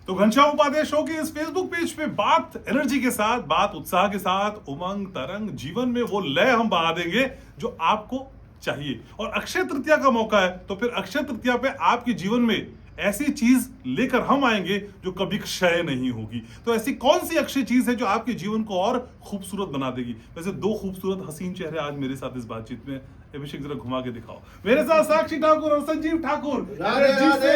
तो घनश्याम उपाध्याय शो के इस फेसबुक पेज पे बात एनर्जी के साथ, बात उत्साह के साथ, उमंग तरंग, जीवन में वो लय हम बहा देंगे जो आपको चाहिए। और अक्षय तृतीया का मौका है, तो फिर अक्षय तृतीया पे आपके जीवन में ऐसी चीज लेकर हम आएंगे जो कभी क्षय नहीं होगी। तो ऐसी कौन सी अक्षय चीज है जो आपके जीवन को और खूबसूरत बना देगी? वैसे दो खूबसूरत हसीन चेहरे आज मेरे साथ इस बातचीत में। अभिषेक जरा घुमा के दिखाओ। मेरे साथ साक्षी ठाकुर और संजीव ठाकुर। राधे राधे,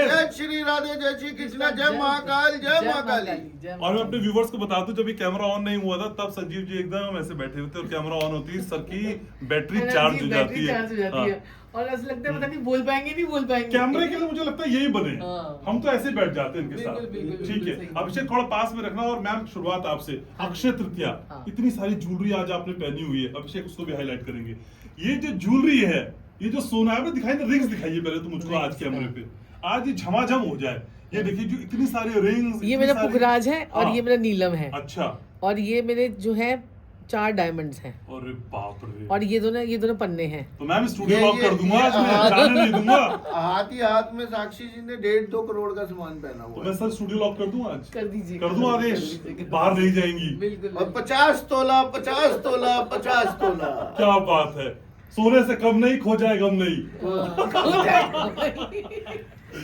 जय श्री राधे, जय श्री कृष्णा, जय महाकाल, जय महाकाली। और मैं अपने व्यूवर्स को बता दूं, जब ये कैमरा ऑन नहीं हुआ था तब संजीव जी एकदम ऐसे बैठे हुए थे और कैमरा ऑन होती है, सर की बैटरी चार्ज हो जाती है और ऐसा लगता है पता नहीं बोल पाएंगे। कैमरे के लिए मुझे लगता है यही बने। हम तो ऐसे बैठ जाते हैं इनके साथ। बिल्कुल, ठीक है, अभिषेक थोड़ा पास में रखना। और मैम शुरुआत आपसे। अक्षय तृतीया, इतनी सारी ज्वेलरी आज आपने पहनी हुई है, अभिषेक उसको भी हाईलाइट करेंगे। ये जो ज्वेलरी है, ये जो सोना है, दिखाई ना, रिंग्स दिखाइए पहले तो मुझको आज कैमरे पे। आज ये झमाझम हो जाए। ये देखिए जो इतनी सारी रिंग्स। ये मेरा पुखराज है और ये मेरा नीलम है। अच्छा। और ये मेरे जो है 4 डायमंड्स हैं। अरे बाप रे। और ये दोनों पन्ने हैं। तो मैम स्टूडियो लॉक कर दूंगा आज, मैं जाने नहीं दूंगा। हाथ ही हाथ में साक्षी जी ने 1.5-2 करोड़ का सामान पहना तो हुआ मैं सर स्टूडियो लॉक कर दूं आज? कर दीजिए, कर दूं आदेश? बाहर नहीं जाएंगी। बिल्कुल। और 50 तोला 50 तोला 50 तोला। क्या बात है, सोने से कम नहीं, खो जाए गम नहीं।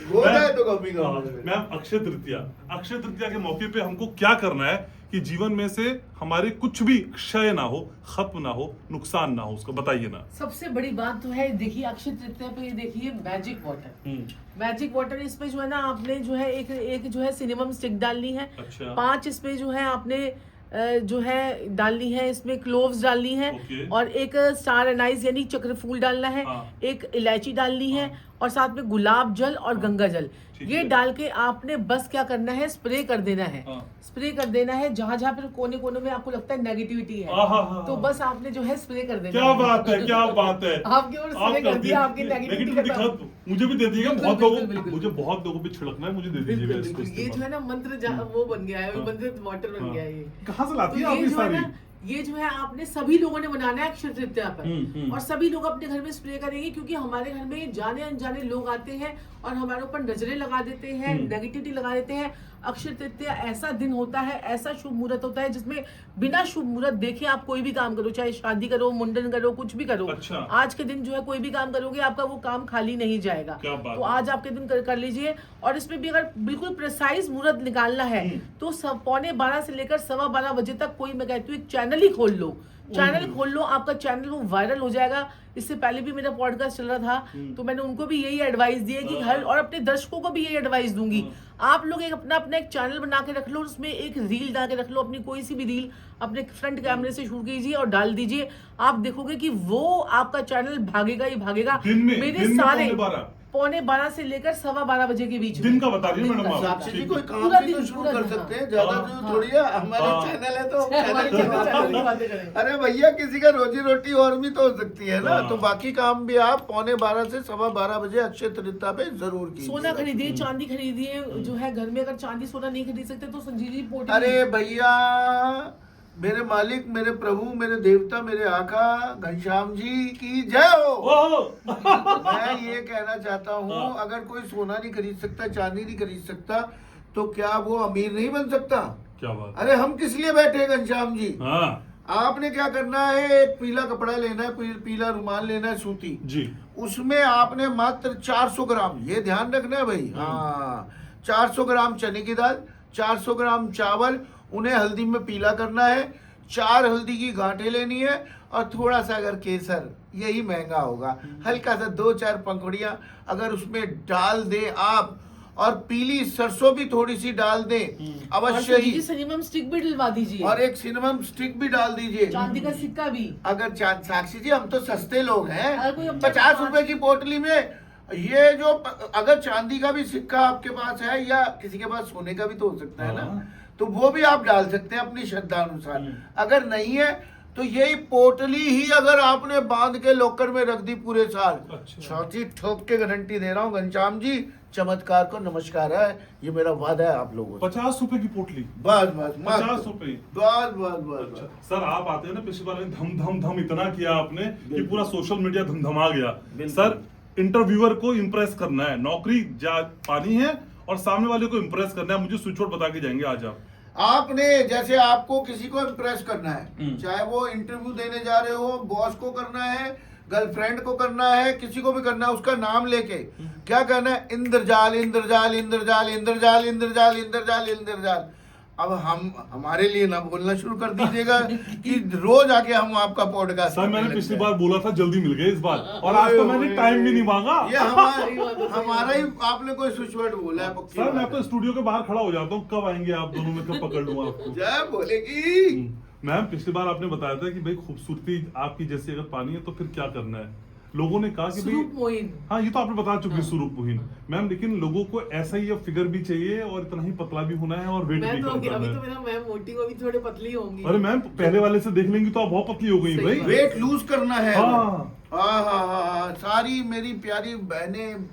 हो जाए तो कभी मैम अक्षय तृतीया के मौके पे हमको क्या करना है कि जीवन में से हमारे कुछ भी क्षय ना हो, खत्म ना हो, नुकसान ना हो, उसको बताइए ना। सबसे बड़ी बात तो है, देखिए अक्षय तृतीया पे देखिए मैजिक वाटर इसमें जो है ना, आपने जो है एक जो है सिनेमम स्टिक डालनी है। अच्छा। 5 इसमें जो है आपने जो है डालनी है, इसमें क्लोव्स डालनी है। और एक स्टार एनाइज यानी चक्रफूल डालना है। एक इलायची डालनी है और साथ में गुलाब जल और गंगा जल। ये डाल के आपने बस क्या करना है, स्प्रे कर देना है। स्प्रे कर देना है जहां जहां पर कोने कोने में आपको लगता है नेगेटिविटी है, तो बस आपने जो है स्प्रे कर देना। क्या बात है, क्या बात है। आपके ओर स्प्रे कर दिया, आपकी नेगेटिविटी खत्म। मुझे भी दे दीजिएगा। मुझे बहुत लोगों पे छिड़कना है, मुझे दे दीजिएगा इसको। ये जो है ना मंत्र वो बन गया है, मंत्र वाटर बन गया है। ये कहाँ से लाती है आप ये सारी? ये जो है आपने सभी लोगों ने बनाना है अक्षय तृतीया पर। और सभी लोग अपने घर में स्प्रे करेंगे, क्योंकि हमारे घर में जाने अनजाने लोग आते हैं और हमारे ऊपर नजरें लगा देते हैं, नेगेटिविटी लगा देते हैं। अक्षय तृतीया ऐसा दिन होता है, ऐसा शुभ मुहूर्त होता है जिसमें बिना शुभ मुहूर्त देखे आप कोई भी काम करो, चाहे शादी करो, मुंडन करो, कुछ भी करो। अच्छा। आज के दिन जो है कोई भी काम करोगे, आपका वो काम खाली नहीं जाएगा। तो आज आपके दिन कर लीजिए। और इसमें भी अगर बिल्कुल प्रिसाइज मुहूर्त निकालना है तो 12:15 से लेकर 12:15 बजे तक कोई, मैं कहती हूँ, एक चैनल ही खोल लो। आपका चैनल वो वायरल हो जाएगा। इससे पहले भी मेरा पॉडकास्ट चल रहा था, तो मैंने उनको भी यही एडवाइस दी है कि हर, और अपने दर्शकों को भी यही एडवाइस दूंगी, आप लोग अपना एक चैनल बना के रख लो, उसमें एक रील डाल के रख लो, अपनी कोई सी भी रील अपने फ्रंट कैमरे से शूट कीजिए और डाल दीजिए। आप देखोगे कि वो आपका चैनल भागेगा ही भागेगा। मेरे सारे 12:15 से लेकर 12:15 बजे के बीच दिन का बता रही है मैडम। साक्षी जी कोई काम भी तो शुरू कर सकते हैं, ज्यादा जो थोड़ी है। हमारा चैनल है तो अरे भैया, किसी का रोजी रोटी और भी तो हो सकती है ना। तो बाकी काम भी आप 12:15 से 12:15 बजे अक्षय तृतीया पे जरूर कीजिए। सोना खरीदिए, चांदी खरीदिए। जो है घर में अगर चांदी सोना नहीं खरीद सकते तो संजीव जी पोटली। अरे भैया, मेरे मालिक, मेरे प्रभु, मेरे देवता, मेरे आका घनश्याम जी की जय हो। मैं ये कहना चाहता हूँ, अगर कोई सोना नहीं खरीद सकता, चांदी नहीं खरीद सकता, तो क्या वो अमीर नहीं बन सकता? क्या बात? अरे हम किस लिए बैठे हैं घनश्याम जी? आपने क्या करना है, एक पीला कपड़ा लेना है, पीला रुमाल लेना है, सूती जी। उसमें आपने मात्र 400 ग्राम, ये ध्यान रखना है भाई, 400 ग्राम चने की दाल, 400 ग्राम चावल, उन्हें हल्दी में पीला करना है। 4 हल्दी की गांठें लेनी है और थोड़ा सा अगर केसर, यही महंगा होगा, हल्का सा 2-4 पंखुड़ियां अगर उसमें डाल दे आप, और पीली सरसों भी थोड़ी सी डाल दें अवश्य ही। सिनेमम स्टिक भी डलवा दीजिए और एक सिनेमम स्टिक भी डाल दीजिए, चांदी का सिक्का भी। अगर साक्षी जी, हम तो सस्ते लोग हैं, 50 रुपए की पोटली में ये जो, अगर चांदी का भी सिक्का आपके पास है या किसी के पास सोने का भी तो हो सकता है ना, तो वो भी आप डाल सकते हैं अपनी श्रद्धा अनुसार। अगर नहीं है तो यही पोटली ही अगर आपने बांध के लॉकर में रख दी पूरे साल, छाती ठोक के गारंटी दे रहा हूँ घनश्याम जी, चमत्कार को नमस्कार है, ये मेरा वादा है आप लोगों से। 50 रुपए की पोटली? बस 50 रुपए। बस। सर आप आते हैं ना, पिछली बार धम धम धम इतना किया आपने कि पूरा सोशल मीडिया धमधमा गया। सर इंटरव्यूअर को इम्प्रेस करना है, नौकरी पानी है और सामने वाले को इम्प्रेस करना है, मुझे स्विच वर्ड बता के जाएंगे आज आप। आपने जैसे आपको किसी को इम्प्रेस करना है, चाहे वो इंटरव्यू देने जा रहे हो, बॉस को करना है, गर्लफ्रेंड को करना है, किसी को भी करना है, उसका नाम लेके क्या कहना है, इंद्रजाल इंद्रजाल इंद्रजाल इंद्रजाल इंद्रजाल इंद्रजाल इंद्रजाल। अब हमारे लिए ना बोलना शुरू कर दीजिएगा कि रोज आके हम आपका पॉडकास्ट। सर मैंने पिछली बार बोला था जल्दी मिल गए इस बार, और आज तो मैंने टाइम भी नहीं मांगा। ये हमारा ही आपने कोई स्विच वर्ड बोला है। सर मैं तो स्टूडियो के बाहर खड़ा हो जाता हूँ, कब आएंगे आप दोनों में, कब पकड़ लूंगा आपको। जय बोलेगी। मैम पिछली बार आपने बताया था कि भाई खूबसूरती आपकी जैसी अगर पानी है तो फिर क्या करना है। लोगों ने कहा कि भाई हाँ ये तो आपने बता चुकी स्वरूप मोहिन मैम, लेकिन लोगों को ऐसा ही फिगर भी चाहिए और इतना ही पतला भी होना है और वेट भी कम करना है। अभी तो मेरा मैम मोटी को भी थोड़े पतली होंगी। अरे मैम पहले वाले से देख लेंगी तो आप बहुत पतली हो गई भाई। वेट लूज करना है। हाँ। सारी मेरी प्यारी बहनें,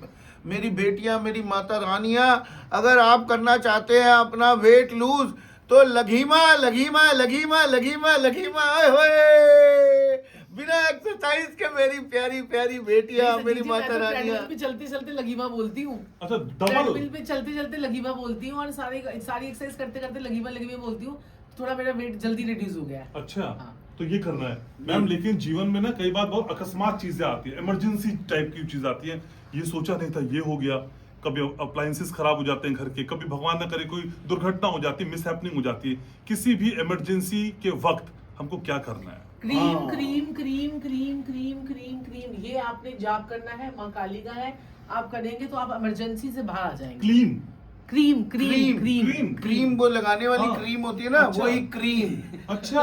मेरी बेटियां, मेरी माता रानियां, अगर आप करना चाहते हैं अपना वेट लूज तो लघीमा लघीमा लघीमा लघीमा लघीमा होए, बिना एक्सरसाइज के मेरी प्यारी प्यारी बेटियां, मेरी माता रानियां। पे चलते चलते लघीमा बोलती हूँ। अच्छा ट्रेडमिल पे चलते चलते लघीमा बोलती हूँ और सारी एक्सरसाइज करते करते लघीमा लघीमा बोलती हूँ। थोड़ा मेरा वेट जल्दी रिड्यूस हो गया है। अच्छा हाँ। तो ये करना है मैम, लेकिन जीवन में ना कई बार बहुत अकस्मात चीजें आती है, इमरजेंसी टाइप की चीज आती है, ये सोचा नहीं था ये हो गया, कभी अप्लायंसेस खराब हो जाते हैं घर के, कभी भगवान ना करे कोई दुर्घटना हो जाती है, मिस हैपनिंग हो जाती है, किसी भी इमरजेंसी के वक्त हमको क्या करना है। Cream cream cream cream cream cream cream, ये आपने जाप करना है, माँ काली का है, आप करेंगे तो आप इमरजेंसी से बाहर आ जाएंगे। Clean cream cream cream cream वो लगाने वाली क्रीम होती है ना, अच्छा। वही क्रीम। अच्छा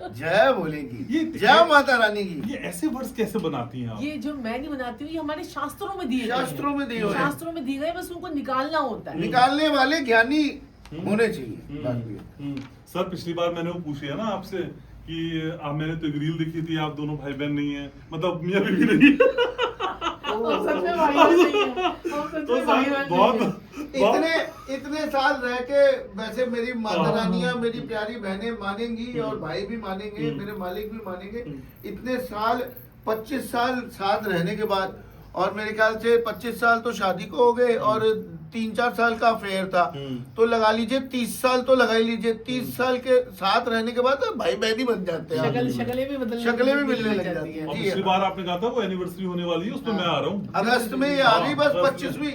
जय बोलेगी, ये जय माता रानी की। ये ऐसे वर्ड्स कैसे बनाती हैं आप? ये जो मैं नहीं बनाती हूँ, ये हमारे शास्त्रों में दिए गए हैं। शास्त्रों में दिए हुए हैं। शास्त्रों में दिए गए, बस उनको निकालना होता है। निकालने वाले ज्ञानी होने चाहिए। बात ये है। सर पिछली बार मैंने वो पूछी है ना आपसे कि मैंने तो एक रील देखी थी, आप दोनों भाई बहन नहीं है, मतलब मियां बीवी नहीं। सच में भाई बहन नहीं है। तो सर बहुत इतने साल रह के वैसे मेरी माता रानियां, मेरी प्यारी बहनें मानेंगी और भाई भी मानेंगे, मेरे मालिक भी मानेंगे। इतने साल 25 साल साथ रहने के बाद, और मेरे ख्याल से 25 साल तो शादी को हो गए और 3-4 साल का अफेयर था, तो लगा लीजिए 30 साल तो लगा ही लीजिए। 30 साल के साथ रहने के बाद तो भाई बहन ही बन जाते हैं, शक्लें भी मिलने लग जाती है। और पिछली बार आपने कहा था वो एनिवर्सरी होने वाली है, उसमें मैं आ रहा हूँ अगस्त में ये आ गई, बस 25वीं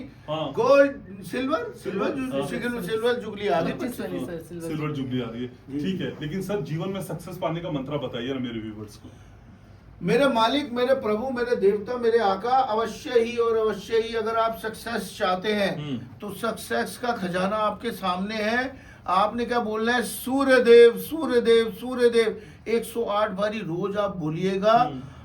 गोल्ड सिल्वर जुबली आ गई। सिल्वर जुबली आ रही है, ठीक है। लेकिन सर जीवन में सक्सेस पाने का मंत्र बताइए ना मेरे व्यूवर्स को। मेरे मालिक, मेरे प्रभु, मेरे देवता, मेरे आका, अवश्य ही और अवश्य ही अगर आप सक्सेस चाहते हैं तो सक्सेस का खजाना आपके सामने है। आपने क्या बोलना है, सूर्यदेव सूर्यदेव सूर्यदेव 108 बारी रोज आप बोलिएगा।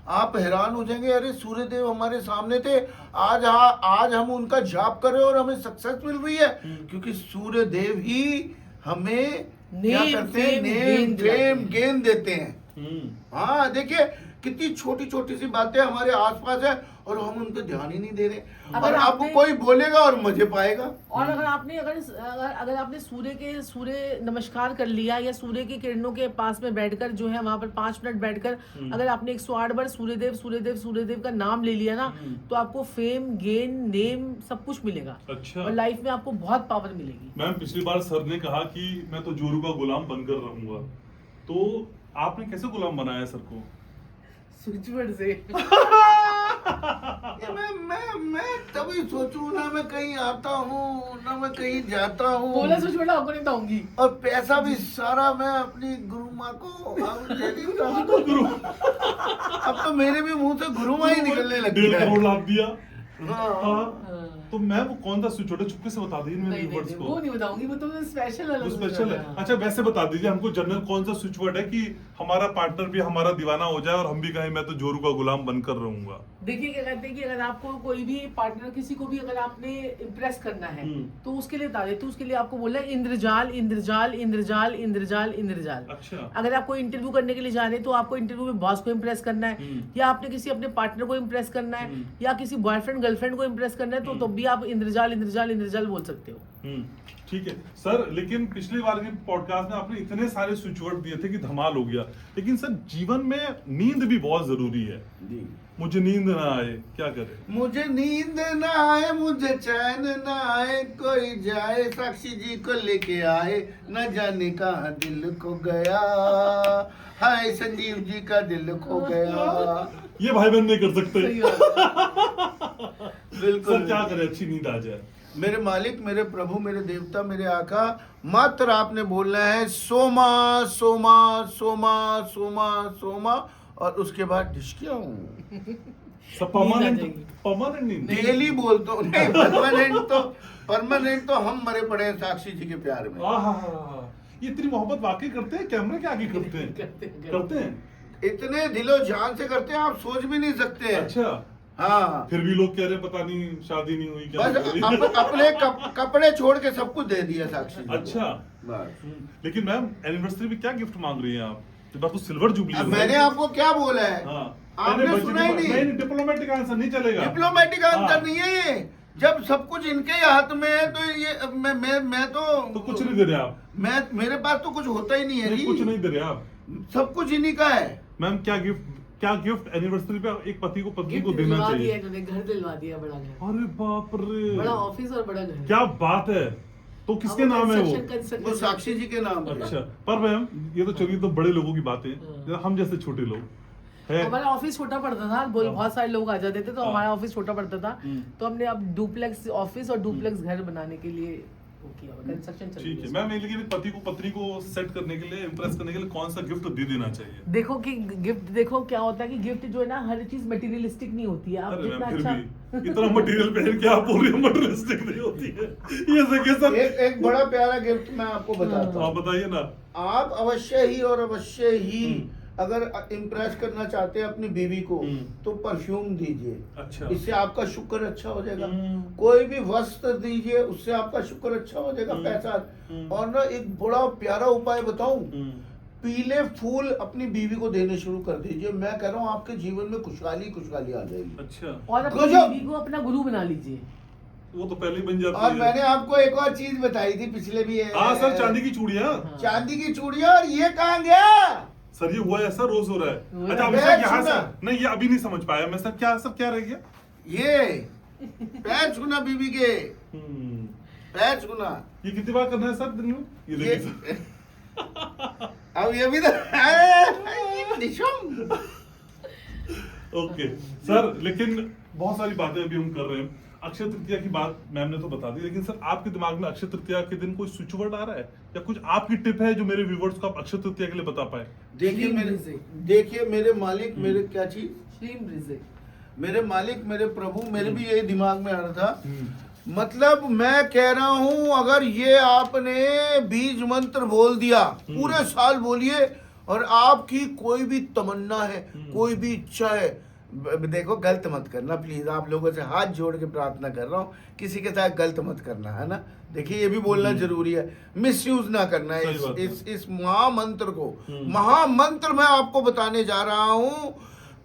आप हैरान हो जाएंगे, अरे सूर्यदेव हमारे सामने थे, आज हम उनका जाप कर रहे हैं और हमें सक्सेस मिल रही है, क्योंकि सूर्यदेव ही हमें क्या करते हैं, नेम फेम गेन देते हैं। हाँ देखिए कितनी छोटी छोटी सी बातें हमारे आसपास है और हम उन पे ध्यान ही नहीं दे रहे। और आपको कोई बोलेगा और मजे पाएगा। और अगर आपने सूर्य नमस्कार कर लिया, या सूर्य की किरणों के पास में बैठकर जो है वहां पर 5 मिनट बैठकर अगर आपने 108 बार सूर्यदेव सूर्यदेव सूर्यदेव का नाम ले लिया ना, तो आपको फेम गेन नेम सब कुछ मिलेगा। अच्छा। और लाइफ में आपको बहुत पावर मिलेगी। मैम पिछली बार सर ने कहा कि मैं तो जोरू का गुलाम बनकर रहूंगा, तो आपने कैसे गुलाम बनाया सर को? स्विच वर्ड से। मैं तभी सोचूं ना, मैं कहीं आता हूँ ना मैं कहीं जाता हूँ। बोला स्विच वर्ड आपको नहीं बताऊंगी। और पैसा भी सारा मैं अपनी गुरु माँ को दे देता हूँ। अब तो मेरे भी मुंह से गुरु माँ ही निकलने लग गया। 1.5 करोड़ लाभ दिया। हाँ। तो मैं वो कौन सा स्विच वर्ड चुपके से बता दीजिए मेरे व्यूअर्स को। वो नहीं बताऊंगी, वो तो स्पेशल है। वो स्पेशल है। अच्छा वैसे बता दीजिए हमको जनरल कौन सा स्विच वर्ड है कि हमारा पार्टनर भी हमारा दीवाना हो जाए और हम भी कहें मैं तो जोरू का गुलाम बनकर रहूंगा। देखिए क्या कहते हैं कि अगर आपको कोई भी पार्टनर, किसी को भी अगर आपने इम्प्रेस करना है तो उसके लिए बता दे, तो उसके लिए आपको बोलना है इंद्रजाल इंद्रजाल इंद्रजाल इंद्रजाल इंद्रजाल। अच्छा। अगर आप कोई इंटरव्यू करने के लिए जा रहे हैं तो आपको इंटरव्यू में बॉस को इम्प्रेस करना है, या आपने किसी अपने पार्टनर को इम्प्रेस करना है, या किसी बॉयफ्रेंड गर्लफ्रेंड को इम्प्रेस करना है, तो भी आप इंद्रजाल इंद्रजाल इंद्रजाल बोल सकते हो। ठीक है सर, लेकिन पिछली बार के पॉडकास्ट में आपने इतने सारे स्विच वर्ड दिए थे कि धमाल हो गया। लेकिन सर जीवन में नींद भी बहुत जरूरी है। मुझे नींद ना आए, क्या करे? मुझे नींद ना आए, मुझे चैन ना आए, कोई जाए साक्षी जी को लेके आए, न जाने कहाँ दिल खो गया, हाय संजीव जी का दिल खो गया। ये भाई बहन नहीं कर सकते। सही बात बिल्कुल। सर क्या करे, अच्छी नींद आ जाए। मेरे मालिक, मेरे प्रभु, मेरे देवता, मेरे आका, मात्र आपने बोलना है सोमा सोमा सोमा सोमा सोमा, और उसके बाद ढिशकिया हूँ। सब परमानेंट नींद। डेली बोलता हूँ, नहीं परमानेंट तो हम मरे पड़े हैं साक्षी जी के प्यार में। आहा, ये इतनी मोहब्बत वाकई करते हैं, कैमरे के आगे करते हैं? करते हैं। इतने दिलो जान से करते हैं, आप सोच भी नहीं सकते हैं। अच्छा। हाँ, फिर भी लोग कह रहे पता नहीं शादी नहीं हुई क्या बस हुई? अपने कपड़े छोड़ के सब कुछ दे दिया साक्षी जी को। अच्छा। बस। लेकिन मैम एनिवर्सरी में क्या गिफ्ट मांग रही हैं आप? इस बार तो सिल्वर जुबली अब है। मैंने आपको क्या बोला है? हाँ। आपने नहीं, सुना ही नहीं। नहीं, डिप्लोमेटिक आंसर नहीं चलेगा। डिप्लोमेटिक आंसर हाँ। नहीं है ये। जब सब कुछ इनके ही हाथ में है तो ये मैं तो कुछ नहीं दे रहे आप? मेरे पास तो कुछ होता ही नहीं है नहीं, जी। कुछ नहीं दे रहे आप। सब कुछ इन्हीं का है। मैम क्या गिफ्ट एनिवर्सरी पे एक पति को पत्नी को गिफ्ट देना दिलवा दिया चाहिए? इन्होंने, घर दिलवा दिया, बड़ा घर, अरे बाप रे, बड़ा ऑफिस और बड़ा घर। क्या बात है। तो किसके अब नाम है वो? construction वो साक्षी जी के नाम है। अच्छा, पर मैम ये तो चलिए तो बड़े लोगों की बातें, हम जैसे छोटे लोग है। हमारा ऑफिस छोटा पड़ता था, बहुत सारे लोग आ जाते थे, तो हमारा ऑफिस छोटा पड़ता था, तो हमने अब डुप्लेक्स ऑफिस और डुप्लेक्स घर बनाने के लिए वो किया, कंस्ट्रक्शन चल रही ठीक है है। मैम, लेकिन पति को पत्नी को सेट करने के लिए, इम्प्रेस करने के लिए कौन सा गिफ्ट दे देना चाहिए? देखो कि गिफ्ट, देखो क्या होता है कि गिफ्ट जो है ना, हर चीज मटेरियलिस्टिक नहीं होती है। आप अरे जितना मैम फिर अच्छा भी इतना मटेरियल पहन के आप बोल रही हो मटेरियलिस्टिक नहीं होती है, ये सके सर। एक बड़ा प्यारा गिफ्ट मैं आपको बताता हूँ। आप बताइए ना। आप अवश्य ही और अवश्य ही अगर इम्प्रेस करना चाहते हैं अपनी बीवी को, तो परफ्यूम दीजिए। अच्छा। इससे आपका शुक्र अच्छा हो जाएगा। कोई भी वस्त्र दीजिए, उससे आपका शुक्र अच्छा हो जाएगा, पैसा। और ना एक बड़ा प्यारा उपाय बताऊं, पीले फूल अपनी बीवी को देने शुरू कर दीजिए। मैं कह रहा हूँ आपके जीवन में खुशहाली आ जाएगी। अच्छा। और अपनी बीवी को अपना गुरु बना लीजिए। वो तो पहले ही बन जाती और है। मैंने आपको एक और चीज बताई थी पिछले भी। हाँ सर, चांदी की चूड़ियाँ। चांदी की चूड़ियाँ, और ये कहाँ गया? सर ये हुआ है सर, रोज हो रहा है। अच्छा अभी मैं सर यहाँ सुना। से नहीं, ये अभी नहीं समझ पाया मैं सर, क्या रह गया? ये पैर छूना बीवी के, पैर छूना। ये कितनी बार करना है सर दिन में? ये देखिए सर। अब ये भी तो ओके सर, लेकिन बहुत सारी बातें अभी हम कर रहे हैं। अक्षय तृतीया की बात मैम ने तो बता दी, लेकिन सर आपके दिमाग में अक्षय तृतीया के दिन कोई स्विच वर्ड आ रहा है, या कुछ आपकी टिप है जो मेरे व्यूवर्स को आप अक्षय तृतीया के लिए बता पाए? देखिए मेरे मालिक, मेरे क्या चीज, श्रीम ब्रिजे, मेरे मालिक, मेरे प्रभु, मेरे भी यही दिमाग में आ रहा था। मतलब मैं कह रहा हूं, अगर ये आपने बीज मंत्र बोल दिया, पूरे साल बोलिए, और आपकी कोई भी तमन्ना है, कोई भी इच्छा है, देखो गलत मत करना प्लीज, आप लोगों से हाथ जोड़ के प्रार्थना कर रहा हूँ, किसी के साथ गलत मत करना, है ना। देखिए ये भी बोलना जरूरी है, मिसयूज ना करना है इस महामंत्र को। महामंत्र मैं आपको बताने जा रहा हूँ।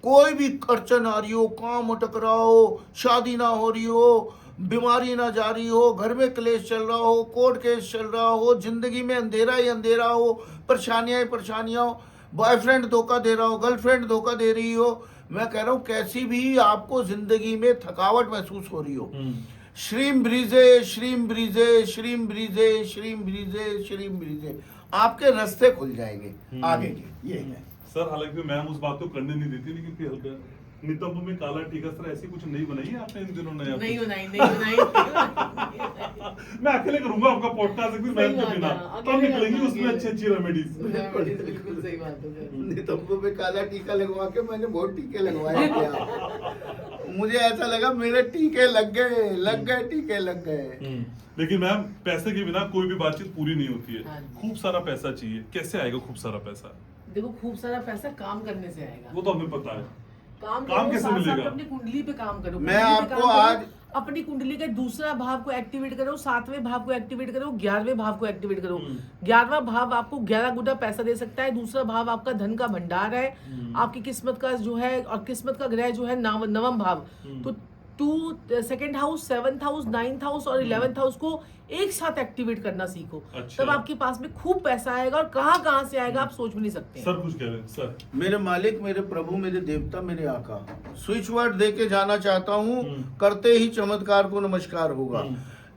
कोई भी अड़चन आ रही हो, काम अटक रहा हो, शादी ना हो रही हो, बीमारी ना जा रही हो, घर में क्लेश चल रहा हो, कोर्ट केस चल रहा हो, जिंदगी में अंधेरा ही अंधेरा हो, परेशानियां ही परेशानियां हो, बॉयफ्रेंड धोखा दे रहा हो, गर्लफ्रेंड धोखा दे रही हो, मैं कह रहा हूँ कैसी भी आपको जिंदगी में थकावट महसूस हो रही हो, श्रीम ब्रीजे, श्रीम ब्रीजे, श्रीम ब्रीजे, श्रीम ब्रीजे, श्रीम ब्रीजे, आपके रास्ते खुल जाएंगे आगे के। ये है सर, हालांकि मैम उस बात को करने नहीं देती, लेकिन फिर हल्का नितंब में काला टीका सर ऐसी कुछ नहीं बनाई है आपने इन दिनों? नहीं बनाई। मैं अकेले करूंगा आपका पॉडकास्ट एक दिन मैम के बिना, तब निकलेंगी उसमें अच्छी रेमेडीज। बिल्कुल सही बात है सर। नितंबों पे काला टीका लगवा के मैंने बहुत टीके लगवाए थे। मुझे ऐसा लगा मेरे टीके लग गए टीके लग गए। लेकिन मैम पैसे के बिना कोई भी बातचीत पूरी नहीं होती है। हाँ। खूब सारा पैसा चाहिए, कैसे आएगा खूब सारा पैसा? देखो खूब सारा पैसा काम करने से आएगा। वो तो हमें पता है। काम कैसे साथ मिलेगा? साथ अपनी कुंडली पे काम करो। मैं आपको आज अपनी कुंडली के दूसरा भाव को एक्टिवेट करो, 7वें भाव को एक्टिवेट करो, 11वें भाव को एक्टिवेट करो। 11वां भाव आपको 11 गुना पैसा दे सकता है। दूसरा भाव आपका धन का भंडार है, आपकी किस्मत का जो है, और किस्मत का ग्रह जो है नवम भाव, तो second house, 7th house, 9th house और 11th हाउस को एक साथ एक्टिवेट करना सीखो। अच्छा। तब आपके पास में खूब पैसा आएगा और कहाँ से आएगा आप सोच भी नहीं सकते। सर कुछ कह रहे हैं सर। मेरे मालिक, मेरे प्रभु, मेरे देवता, मेरे आका, स्विच वर्ड दे के जाना चाहता हूँ, करते ही चमत्कार को नमस्कार होगा।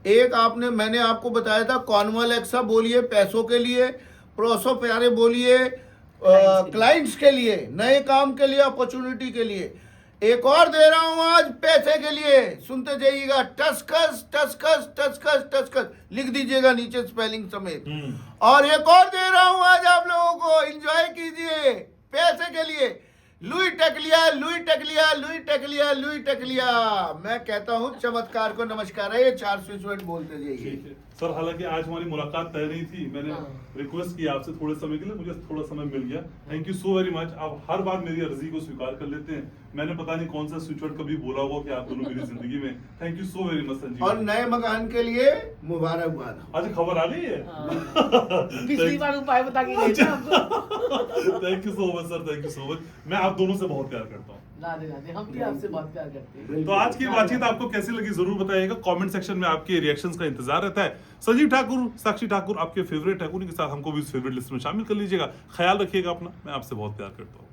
एक मैंने आपको बताया था कॉर्नवॉल एक्सा बोलिए पैसों के लिए, प्रोसो प्यारे बोलिए क्लाइंट्स के लिए, नए काम के लिए, अपॉर्चुनिटी के लिए। एक और दे रहा हूं आज पैसे के लिए, सुनते जाइएगा, टस्कस टस्कस टस्कस टस्कस, लिख दीजिएगा नीचे स्पेलिंग समेत। और एक और दे रहा हूं आज आप लोगों को, एंजॉय कीजिए पैसे के लिए, लुई टकलिया, लुई टकलिया, लुई टकलिया, लुई टकलिया। मैं कहता हूं चमत्कार को नमस्कार है, ये 4 स्विच वर्ड बोलते जाइए। सर हालांकि आज हमारी मुलाकात तय नहीं थी, मैंने रिक्वेस्ट किया आपसे थोड़े समय के लिए, मुझे थोड़ा समय मिल गया। Thank you so very much. आप हर बार मेरी अर्जी को स्वीकार कर लेते हैं। मैंने पता नहीं कौन सा स्विच वर्ड कभी बोला होगा कि आप दोनों मेरी जिंदगी में। Thank you so very much Sanjeev. और नए मकान के लिए मुबारकबाद। आज खबर आ गई है। पिछली बार उपाय बता के गए थे आपको। Thank you so much sir, thank you so much. मैं आप दोनों से बहुत प्यार करता हूँ। राधे राधे, हम भी आपसे बहुत प्यार करते हैं। तो आज की बातचीत आपको कैसी लगी जरूर बताइएगा। कमेंट सेक्शन में आपके रिएक्शंस का इंतजार रहता है। संजीव ठाकुर, साक्षी ठाकुर आपके फेवरेट है, उन्हीं के साथ हमको भी इस फेवरेट लिस्ट में शामिल कर लीजिएगा। ख्याल रखिएगा अपना। मैं आपसे बहुत प्यार करता हूँ।